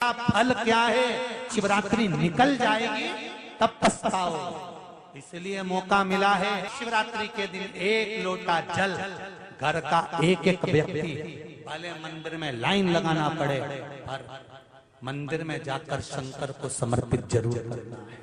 फल क्या है? शिवरात्रि निकल जाएगी तब पछताओ। इसलिए मौका मिला है शिवरात्रि के दिन एक लोटा जल घर का एक एक व्यक्ति, भले मंदिर में लाइन लगाना पड़े पर मंदिर में जाकर शंकर को समर्पित जरूर करना है।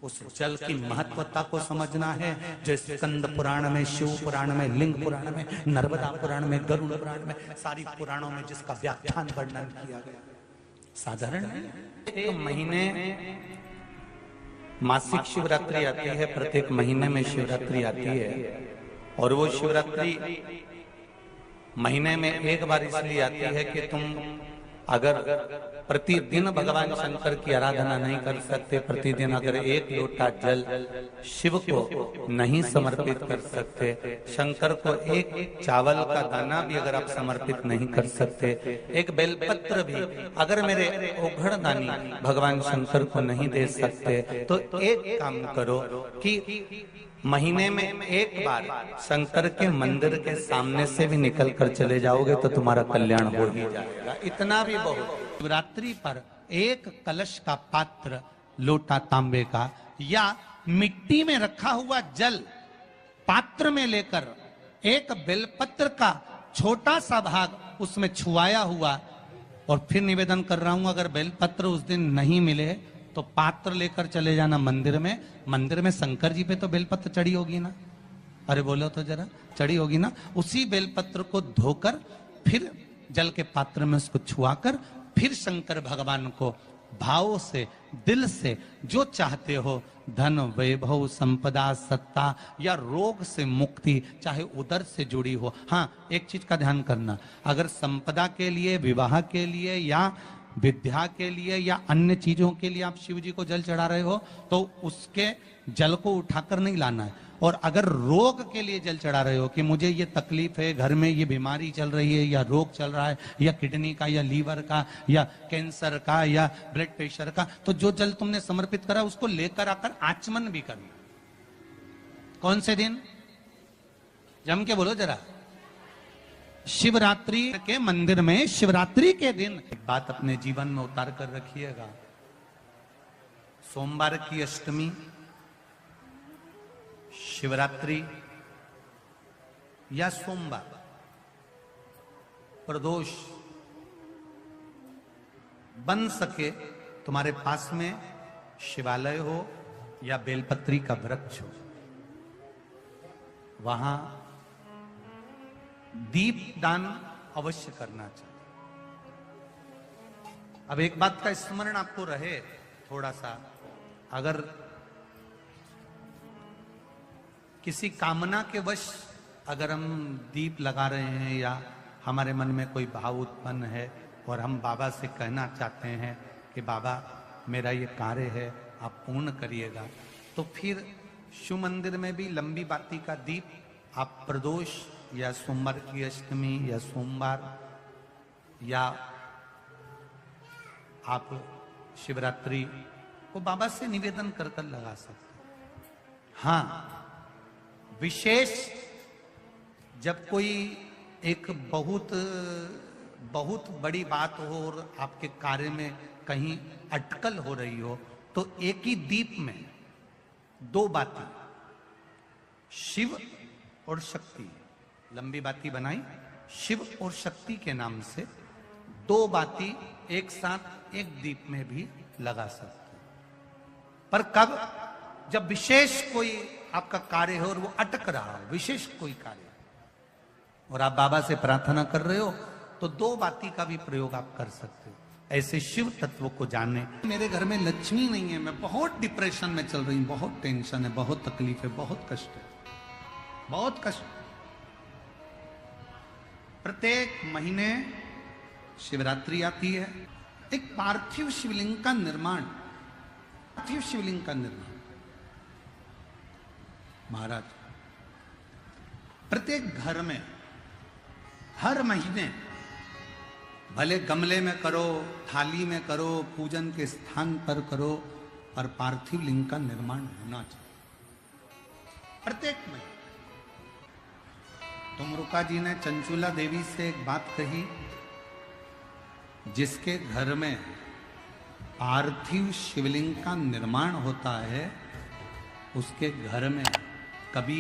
उस जल की महत्वता को समझना है। जैसे स्कंद पुराण में, शिव पुराण में, लिंग पुराण में, नर्मदा पुराण में, गरुड़ पुराण में, सारी पुराणों में जिसका व्याख्यान वर्णन किया गया। साधारण एक महीने मासिक शिवरात्रि आती है, प्रत्येक महीने में शिवरात्रि आती है। और वो शिवरात्रि महीने में एक बार इसलिए आती है कि तुम अगर प्रतिदिन भगवान शंकर की आराधना नहीं कर सकते, प्रतिदिन अगर एक लोटा जल शिव को नहीं समर्पित कर सकते, शंकर को एक चावल का दाना भी अगर आप समर्पित नहीं कर सकते, एक बेलपत्र भी अगर मेरे ओघड़दानी भगवान शंकर को नहीं दे सकते, तो एक काम करो कि महीने में एक बार शंकर के मंदिर के सामने से भी निकल कर चले जाओगे तो तुम्हारा कल्याण हो ही जाएगा। इतना भी बहुत। शिवरात्रि पर एक कलश का पात्र, लोटा तांबे का या मिट्टी में रखा हुआ जल पात्र में लेकर एक बेलपत्र का छोटा सा भाग उसमें छुआया हुआ, और फिर निवेदन कर रहा हूं अगर बेलपत्र उस दिन नहीं मिले तो पात्र लेकर चले जाना मंदिर में। मंदिर में शंकर जी पे तो बेलपत्र चढ़ी होगी ना, अरे बोलो तो जरा, चढ़ी होगी ना। उसी बेलपत्र को धोकर फिर जल के पात्र में उसको छुआकर फिर शंकर भगवान को भाव से, दिल से जो चाहते हो, धन, वैभव, संपदा, सत्ता या रोग से मुक्ति, चाहे उदर से जुड़ी हो। हाँ, एक चीज का ध्यान करना, अगर संपदा के लिए, विवाह के लिए या विद्या के लिए या अन्य चीजों के लिए आप शिव जी को जल चढ़ा रहे हो तो उसके जल को उठाकर नहीं लाना है। और अगर रोग के लिए जल चढ़ा रहे हो कि मुझे ये तकलीफ है, घर में ये बीमारी चल रही है या रोग चल रहा है, या किडनी का या लीवर का या कैंसर का या ब्लड प्रेशर का, तो जो जल तुमने समर्पित करा उसको लेकर आकर आचमन भी करना। कौन से दिन? जम के बोलो जरा। शिवरात्रि के मंदिर में शिवरात्रि के दिन एक बात अपने जीवन में उतार कर रखिएगा। सोमवार की अष्टमी, शिवरात्रि या सोमवार, प्रदोष, बन सके तुम्हारे पास में शिवालय हो या बेलपत्री का वृक्ष हो, वहां दीप दान अवश्य करना चाहिए। अब एक बात का स्मरण आपको रहे थोड़ा सा, अगर किसी कामना के वश अगर हम दीप लगा रहे हैं या हमारे मन में कोई भाव उत्पन्न है और हम बाबा से कहना चाहते हैं कि बाबा मेरा ये कार्य है आप पूर्ण करिएगा, तो फिर शिव मंदिर में भी लंबी बाती का दीप आप प्रदोष या सोमवार की अष्टमी या सोमवार या आप शिवरात्रि को बाबा से निवेदन कर कर लगा सकते। हाँ, विशेष जब कोई एक बहुत बहुत बड़ी बात हो और आपके कार्य में कहीं अटकल हो रही हो, तो एक ही दीप में दो बाती, शिव और शक्ति, लंबी बाती बनाई शिव और शक्ति के नाम से, दो बाती एक साथ एक दीप में भी लगा सकते। पर कब? जब विशेष कोई आपका कार्य हो और वो अटक रहा हो, विशेष कोई कार्य, और आप बाबा से प्रार्थना कर रहे हो, तो दो बाती का भी प्रयोग आप कर सकते हो। ऐसे शिव तत्व को जाने। मेरे घर में लक्ष्मी नहीं है, मैं बहुत डिप्रेशन में चल रही हूं, बहुत टेंशन है, बहुत तकलीफ है, बहुत कष्ट है, बहुत कष्ट। प्रत्येक महीने शिवरात्रि आती है, एक पार्थिव शिवलिंग का निर्माण, पार्थिव शिवलिंग का निर्माण। महाराज, प्रत्येक घर में हर महीने, भले गमले में करो, थाली में करो, पूजन के स्थान पर करो, पर पार्थिव लिंग का निर्माण होना चाहिए प्रत्येक महीने। तुमरुका जी ने चंचुला देवी से एक बात कही, जिसके घर में पार्थिव शिवलिंग का निर्माण होता है, उसके घर में कभी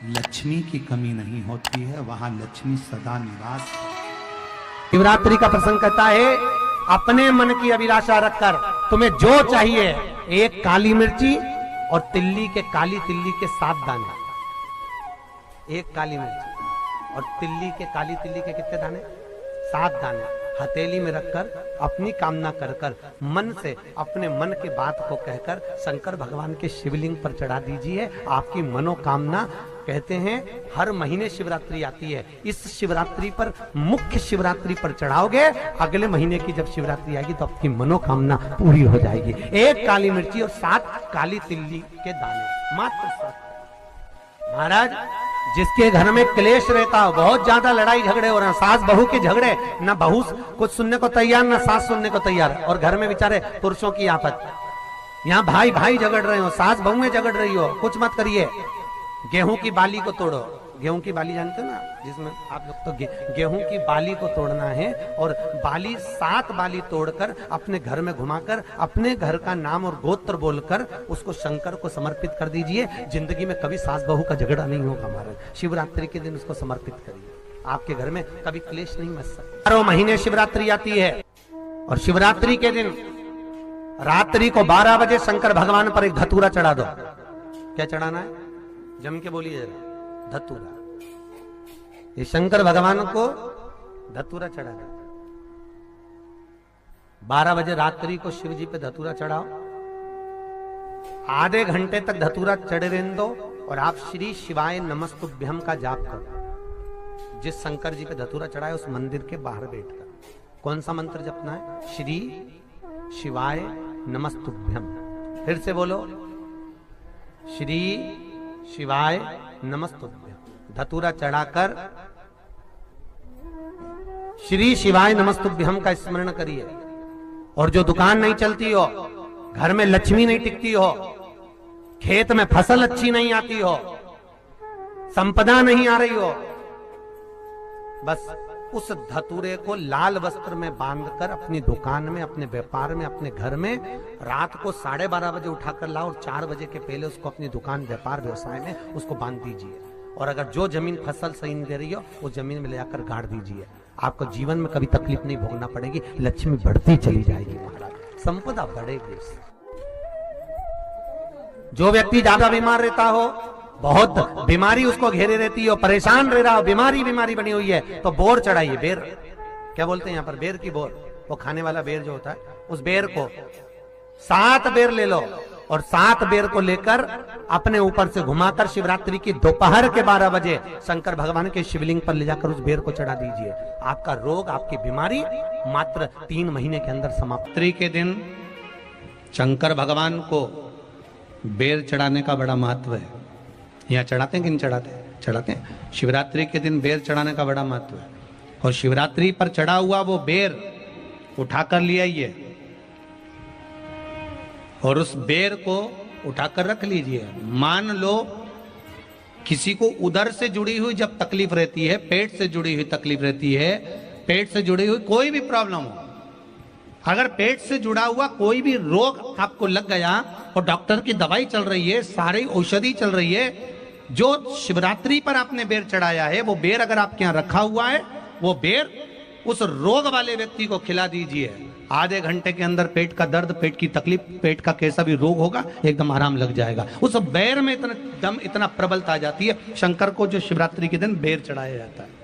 लक्ष्मी की कमी नहीं होती है, वहां लक्ष्मी सदा निवास। शिवरात्रि का प्रसंग कहता है, अपने मन की अभिलाषा रखकर तुम्हें जो चाहिए, एक काली मिर्ची और काली तिल्ली के 7 दाने। एक काली मिर्ची और काली तिल्ली के कितने दाने? 7 दाने हथेली में रखकर अपनी कामना कर कर मन से अपने मन के बात को कहकर शंकर भगवान के शिवलिंग पर चढ़ा दीजिए। आपकी मनोकामना, कहते हैं हर महीने शिवरात्रि आती है, इस शिवरात्रि पर, मुख्य शिवरात्रि पर चढ़ाओगे, अगले महीने की जब शिवरात्रि आएगी तो आपकी मनोकामना पूरी हो जाएगी। एक काली मिर्ची और 7 काली तिल्ली के दाने, मात्र 7। महाराज, जिसके घर में क्लेश रहता हो, बहुत ज्यादा लड़ाई झगड़े हो रहे हैं, सास बहू के झगड़े, ना बहू कुछ सुनने को तैयार ना सास सुनने को तैयार, और घर में बेचारे पुरुषों की आफत, यहाँ भाई भाई झगड़ रहे हो, सास बहू में झगड़ रही हो, कुछ मत करिए। गेहूं की बाली को तोड़ो। गेहूं की बाली जानते हो ना, जिसमें आप लोग तो गेहूं की बाली को तोड़ना है, और बाली 7 बाली तोड़कर अपने घर में घुमाकर अपने घर का नाम और गोत्र बोलकर उसको शंकर को समर्पित कर दीजिए। जिंदगी में कभी सास बहू का झगड़ा नहीं होगा। महाराज, शिवरात्रि के दिन उसको समर्पित करिए, आपके घर में कभी क्लेश नहीं मच सकता। 12 महीने शिवरात्रि आती है, और शिवरात्रि के दिन रात्रि को 12 बजे शंकर भगवान पर एक धतूरा चढ़ा दो। क्या चढ़ाना है? जम के बोलिए जरा। धतूरा। ये शंकर भगवान को धतूरा चढ़ा दो। 12 बजे रात्रि को शिव जी पे धतूरा चढ़ाओ, आधे घंटे तक धतूरा चढ़े रहने दो, और आप श्री शिवाय नमस्तुभ्यम का जाप करो। जिस शंकर जी पे धतूरा चढ़ाए उस मंदिर के बाहर बैठकर कौन सा मंत्र जपना है? श्री शिवाय नमस्तुभ्यम। फिर से बोलो, श्री शिवाय नमस्तुभ्यम। धतूरा चढ़ाकर श्री शिवाय नमस्तुभ्यम का स्मरण करिए। और जो दुकान नहीं चलती हो, घर में लक्ष्मी नहीं टिकती हो, खेत में फसल अच्छी नहीं आती हो, संपदा नहीं आ रही हो, बस उस धतूरे को लाल वस्त्र में बांधकर अपनी दुकान में, अपने व्यापार में, अपने घर में रात को 12:30 बजे उठाकर लाओ, और 4 बजे के पहले उसको अपनी दुकान, व्यापार, व्यवसाय में उसको बांध दीजिए। और अगर जो जमीन फसल सही नहीं दे रही हो, वो जमीन में ले जाकर गाड़ दीजिए। आपको जीवन में कभी तकलीफ नहीं भोगना पड़ेगी, लक्ष्मी बढ़ती चली जाएगी। महाराज, संपदा बढ़ेगी। जो व्यक्ति ज्यादा बीमार रहता हो, बहुत बीमारी उसको घेरे रहती है, परेशान रह रहा हो, बीमारी बनी हुई है, तो बोर चढ़ाइए। बेर, क्या बोलते हैं यहाँ पर? बेर की बोर, वो खाने वाला बेर जो होता है, उस बेर को 7 बेर ले लो, और 7 बेर को लेकर अपने ऊपर से घुमाकर शिवरात्रि की दोपहर के 12 बजे शंकर भगवान के शिवलिंग पर ले जाकर उस बेर को चढ़ा दीजिए। आपका रोग, आपकी बीमारी मात्र 3 महीने के अंदर समाप्त। के दिन शंकर भगवान को बेर चढ़ाने का बड़ा महत्व है। यहाँ चढ़ाते हैं कि नहीं चढ़ाते? चढ़ाते हैं। शिवरात्रि के दिन बेर चढ़ाने का बड़ा महत्व है, और शिवरात्रि पर चढ़ा हुआ वो बेर उठाकर ले आइए, और उस बेर को उठाकर रख लीजिए। मान लो किसी को उदर से जुड़ी हुई जब तकलीफ रहती है, पेट से जुड़ी हुई तकलीफ रहती है, पेट से जुड़ी हुई कोई भी प्रॉब्लम हो, अगर पेट से जुड़ा हुआ कोई भी रोग आपको लग गया और डॉक्टर की दवाई चल रही है, सारी औषधि चल रही है, जो शिवरात्रि पर आपने बेर चढ़ाया है, वो बेर अगर आपके यहाँ रखा हुआ है, वो बेर उस रोग वाले व्यक्ति को खिला दीजिए। आधे घंटे के अंदर पेट का दर्द, पेट की तकलीफ, पेट का कैसा भी रोग होगा, एकदम आराम लग जाएगा। उस बेर में इतना दम, इतना प्रबलता आ जाती है। शंकर को जो शिवरात्रि के दिन बेर चढ़ाया जाता है।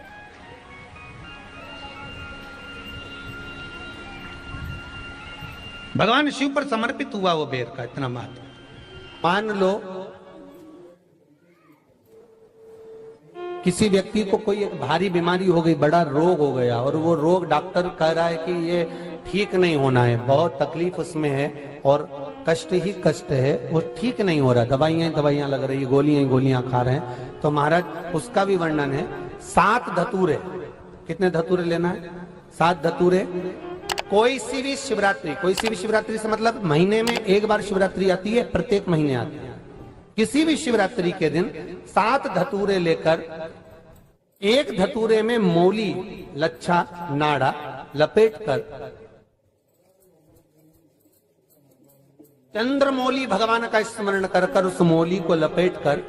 भगवान शिव पर समर्पित हुआ वो बेर का इतना महत्व। मान लो किसी व्यक्ति को कोई एक भारी बीमारी हो गई, बड़ा रोग हो गया, और वो रोग डॉक्टर कह रहा है कि ये ठीक नहीं होना है, बहुत तकलीफ उसमें है और कष्ट ही कष्ट है, वो ठीक नहीं हो रहा, दवाइयां लग रही है, गोलियां खा रहे हैं, तो महाराज उसका भी वर्णन है। 7 धतूरे, कितने धतूरे लेना है? 7 धतूरे। कोई सी भी शिवरात्रि से मतलब महीने में एक बार शिवरात्रि आती है, प्रत्येक महीने आती है। किसी भी शिवरात्रि के दिन 7 धतूरे लेकर, एक धतूरे में मौली, लच्छा, नाड़ा लपेटकर चंद्रमौली भगवान का स्मरण कर कर उस मौली को लपेट कर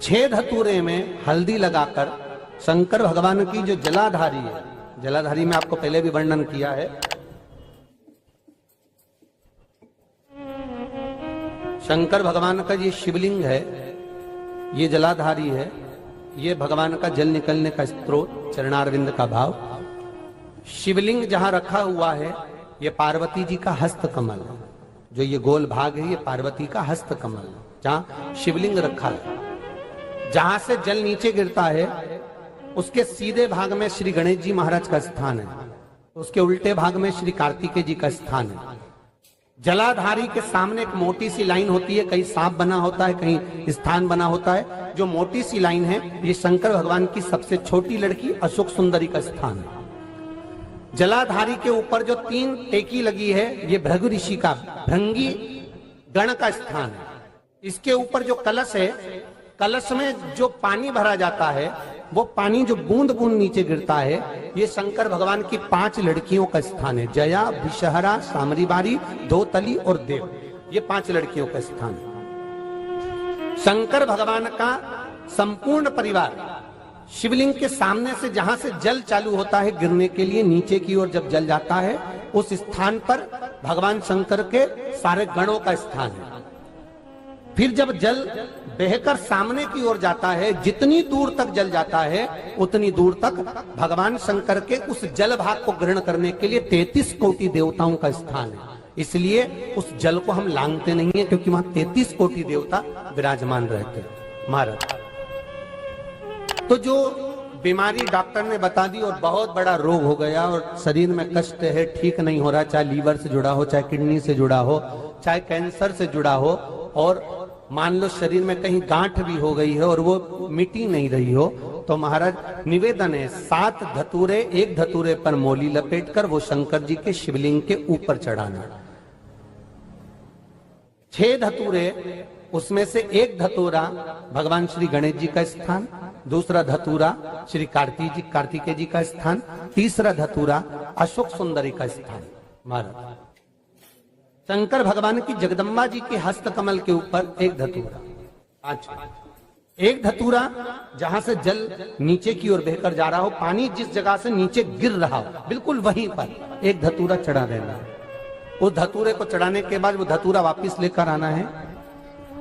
6 धतूरे में हल्दी लगाकर शंकर भगवान की जो जलाधारी है, जलाधारी में आपको पहले भी वर्णन किया है, शंकर भगवान का ये शिवलिंग है, ये जलाधारी है, ये भगवान का जल निकलने का स्रोत, चरणारविंद का भाव। शिवलिंग जहां रखा हुआ है ये पार्वती जी का हस्त कमल है, जो ये गोल भाग है ये पार्वती का हस्त कमल है, जहां शिवलिंग रखा है। जहां से जल नीचे गिरता है उसके सीधे भाग में श्री गणेश जी महाराज का स्थान है, उसके उल्टे भाग में श्री कार्तिकेय जी का स्थान है। जलाधारी के सामने एक मोटी सी लाइन होती है, कहीं सांप बना होता है, कहीं स्थान बना होता है। जो मोटी सी लाइन है ये शंकर भगवान की सबसे छोटी लड़की अशोक सुंदरी का स्थान है। जलाधारी के ऊपर जो 3 टेकी लगी है ये भृगु ऋषि का भृंगी गण का स्थान है। इसके ऊपर जो कलश है, कलश में जो पानी भरा जाता है वो पानी जो बूंद बूंद नीचे गिरता है ये शंकर भगवान की 5 लड़कियों का स्थान है। जया, विषहरा, सामरीबारी, धोतली और देव, ये 5 लड़कियों का स्थान है। शंकर भगवान का संपूर्ण परिवार शिवलिंग के सामने से जहां से जल चालू होता है गिरने के लिए नीचे की ओर जब जल जाता है उस स्थान पर भगवान शंकर के सारे गणों का स्थान है। फिर जब जल बहकर सामने की ओर जाता है, जितनी दूर तक जल जाता है उतनी दूर तक भगवान शंकर के उस जल भाग को ग्रहण करने के लिए 33 कोटि देवताओं का स्थान है। इसलिए उस जल को हम लांघते नहीं है क्योंकि वहां 33 कोटि देवता विराजमान रहते हैं महाराज। तो जो बीमारी डॉक्टर ने बता दी और बहुत बड़ा रोग हो गया और शरीर में कष्ट है, ठीक नहीं हो रहा, चाहे लीवर से जुड़ा हो, चाहे किडनी से जुड़ा हो, चाहे कैंसर से जुड़ा हो, और मान लो शरीर में कहीं गांठ भी हो गई है और वो मिटी नहीं रही हो, तो महाराज निवेदन है 7 धतूरे, 1 धतूरे पर मौली लपेटकर वो शंकर जी के शिवलिंग के ऊपर चढ़ाना। 6 धतूरे, उसमें से 1 धतूरा भगवान श्री गणेश जी का स्थान, दूसरा धतूरा श्री कार्तिकेय जी का स्थान, तीसरा धतूरा अशोक सुंदरी का स्थान। महाराज शंकर भगवान की जगदम्बा जी के हस्त कमल के ऊपर 1 धतूरा, 1 धतूरा जहां से जल नीचे की ओर बहकर जा रहा हो, पानी जिस जगह से नीचे गिर रहा हो बिल्कुल वहीं पर 1 धतूरा चढ़ा देना है। उस धतूरे को चढ़ाने के बाद वो धतूरा वापिस लेकर आना है।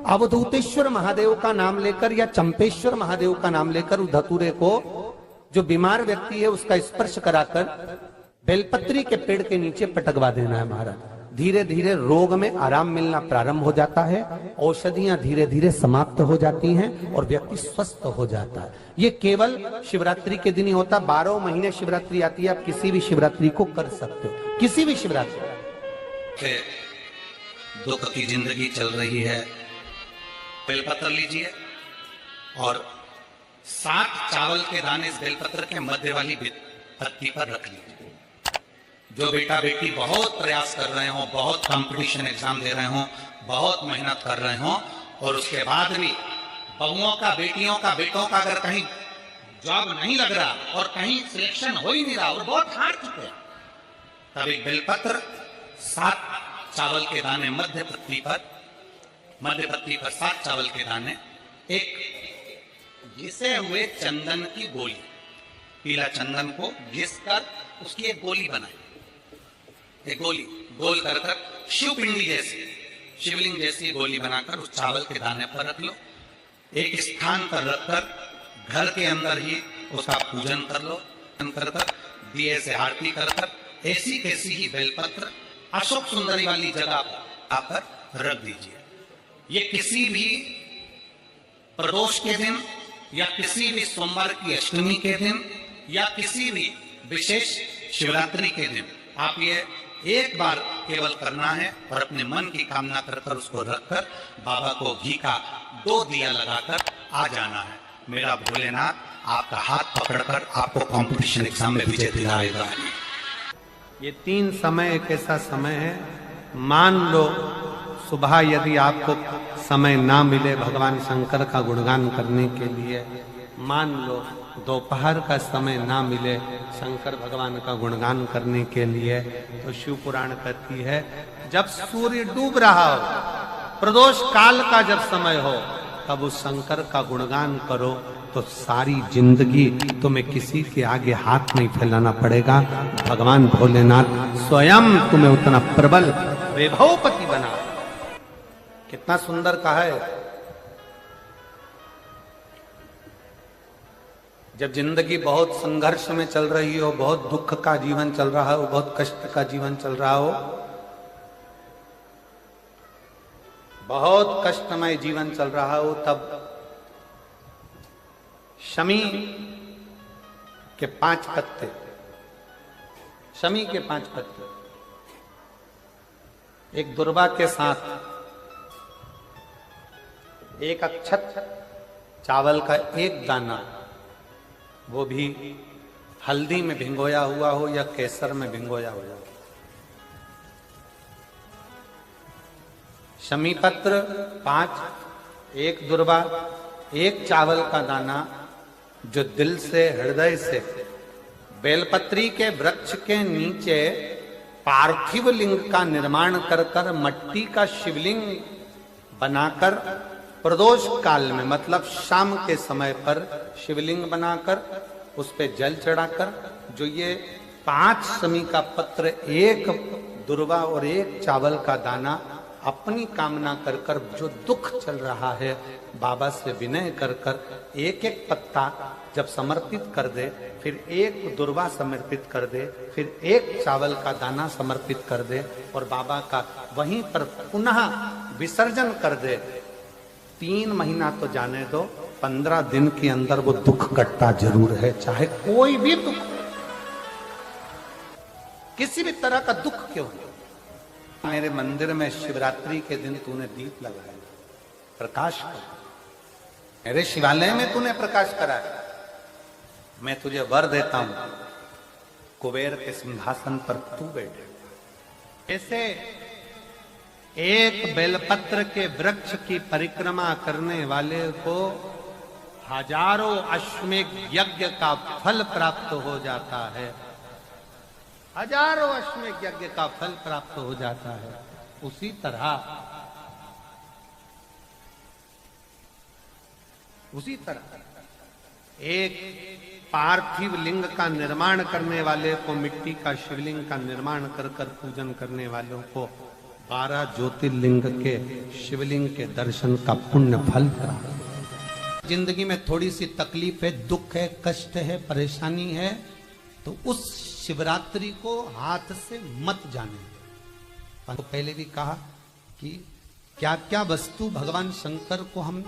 अवधूतेश्वर महादेव का नाम लेकर या चंपेश्वर महादेव का नाम लेकर उस धतूरे को जो बीमार व्यक्ति है उसका स्पर्श कराकर बेलपत्री के पेड़ के नीचे पटकवा देना है महाराज। धीरे धीरे रोग में आराम मिलना प्रारंभ हो जाता है, औषधियां धीरे धीरे समाप्त हो जाती हैं और व्यक्ति स्वस्थ हो जाता है। ये केवल शिवरात्रि के दिन ही होता। 12 महीने शिवरात्रि आती है, आप किसी भी शिवरात्रि को कर सकते हो, किसी भी शिवरात्रि। दुख की जिंदगी चल रही है, बेलपत्र लीजिए और 7 चावल के दाने इस बेलपत्र के मध्य वाली पत्ती पर रख लीजिए। जो बेटा बेटी बहुत प्रयास कर रहे हो, बहुत कंपटीशन एग्जाम दे रहे हो, बहुत मेहनत कर रहे हो और उसके बाद भी बहुओं का, बेटियों का, बेटों का अगर कहीं जॉब नहीं लग रहा और कहीं सिलेक्शन हो ही नहीं रहा और बहुत हार चुके हैं, तब एक बेलपत्र 7 चावल के दाने मध्य पत्ती पर 7 चावल के दाने, एक घिसे हुए चंदन की गोली, पीला चंदन को घिस कर उसकी एक गोली बनाई, एक गोली गोल कर शिवपिंडी जैसी, शिवलिंग जैसी गोली बनाकर उस चावल के दाने पर रख लो। एक स्थान पर रखकर घर के अंदर ही उसका पूजन कर लो, कर दिए से आरती कर ऐसी कैसी ही बेलपत्र अशोक सुंदरी वाली जगह पर आकर रख दीजिए। ये किसी भी प्रदोष के दिन या किसी भी सोमवार की अष्टमी के दिन या किसी भी विशेष शिवरात्रि के दिन आप ये एक बार केवल करना है और अपने मन की कामना कर उसको रखकर बाबा को घी का 2 दिया लगाकर आ जाना है। मेरा भोलेनाथ आपका हाथ पकड़कर आपको कंपटीशन एग्जाम में विजय दिलाएगा। ये 3 समय एक ऐसा समय है, मान लो सुबह यदि आपको समय ना मिले भगवान शंकर का गुणगान करने के लिए, मान लो दोपहर का समय ना मिले शंकर भगवान का गुणगान करने के लिए, तो शिव पुराण कहती है जब सूर्य डूब रहा हो, प्रदोष काल का जब समय हो, तब उस शंकर का गुणगान करो, तो सारी जिंदगी तुम्हें किसी के आगे हाथ नहीं फैलाना पड़ेगा। भगवान भोलेनाथ स्वयं तुम्हें उतना प्रबल वैभवपति बना। कितना सुंदर कहा है। जब जिंदगी बहुत संघर्ष में चल रही हो, बहुत दुख का जीवन चल रहा हो, बहुत कष्ट का जीवन चल रहा हो, बहुत कष्टमय जीवन चल रहा हो, तब शमी के 5 पत्ते, शमी के 5 पत्ते, एक दुर्वा के साथ एक अक्षत चावल का एक दाना, वो भी हल्दी में भिंगोया हुआ हो या केसर में भिंगोया हुआ हो, शमी पत्र 5, एक दुर्वा, एक चावल का दाना, जो दिल से हृदय से बेलपत्री के वृक्ष के नीचे पार्थिव लिंग का निर्माण कर कर मट्टी का शिवलिंग बनाकर प्रदोष काल में, मतलब शाम के समय पर शिवलिंग बनाकर उस पे जल चढ़ाकर, जो ये 5 शमी का पत्र, एक दुर्वा और एक चावल का दाना, अपनी कामना कर कर, जो दुख चल रहा है बाबा से विनय कर कर एक एक पत्ता जब समर्पित कर दे, फिर एक दुर्वा समर्पित कर दे, फिर एक चावल का दाना समर्पित कर दे और बाबा का वहीं पर पुनः विसर्जन कर दे, 3 महीना तो जाने दो, 15 दिन के अंदर वो दुख कटता जरूर है, चाहे कोई भी दुख, किसी भी तरह का दुख क्यों हो। मेरे मंदिर में शिवरात्रि के दिन तूने दीप लगाया, प्रकाश कर, मेरे शिवालय में तूने प्रकाश कराया, मैं तुझे वर देता हूं, कुबेर के सिंहासन पर तू बैठे। ऐसे एक बेलपत्र के वृक्ष की परिक्रमा करने वाले को हजारों अश्वमेध यज्ञ का फल प्राप्त हो जाता है, हजारों अश्वमेध यज्ञ का फल प्राप्त हो जाता है। उसी तरह एक पार्थिव लिंग का निर्माण करने वाले को, मिट्टी का शिवलिंग का निर्माण कर कर पूजन करने वालों को 12 ज्योतिर्लिंग के शिवलिंग के दर्शन का पुण्य फल प्राप्त। जिंदगी में थोड़ी सी तकलीफ है, दुख है, कष्ट है, परेशानी है, तो उस शिवरात्रि को हाथ से मत जाने। तो पहले भी कहा कि क्या क्या वस्तु भगवान शंकर को हम